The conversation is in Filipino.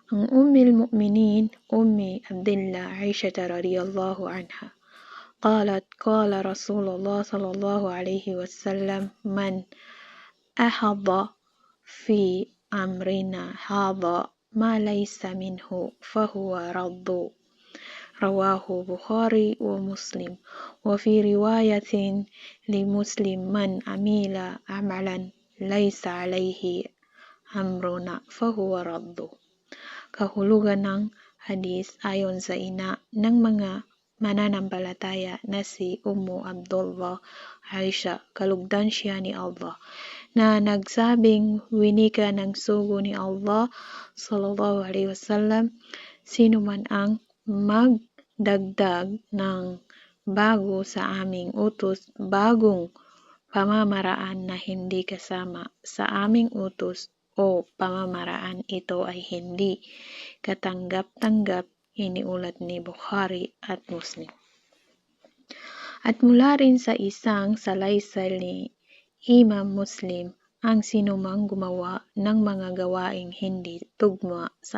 Ang Ummul Mu'minin, Ummi Abdillah Aisha radhiyallahu anha. قالت قال رسول الله صلى الله عليه وسلم من أحض في أمرنا هذا ما ليس منه فهو رد رواه بخاري ومسلم وفي رواية لمسلم من عمل عملا ليس عليه أمرنا فهو رد. Kahulugan ng hadis ayon sa ina ng mga mananampalataya na si Ummu Abdullah Aisha, kalugdan siya ni Allah, na nagsabing winika ng sugo ni Allah sallallahu alaihi wasallam, sino man ang magdagdag ng bago sa aming utos, bagong pamamaraan na hindi kasama sa aming utos o pamamaraan ito ay hindi katanggap-tanggap, iniulat ni Bukhari at Muslim. At mula rin sa isang salaysay ni Imam Muslim, ang sinumang gumawa ng mga gawaing hindi tugma sa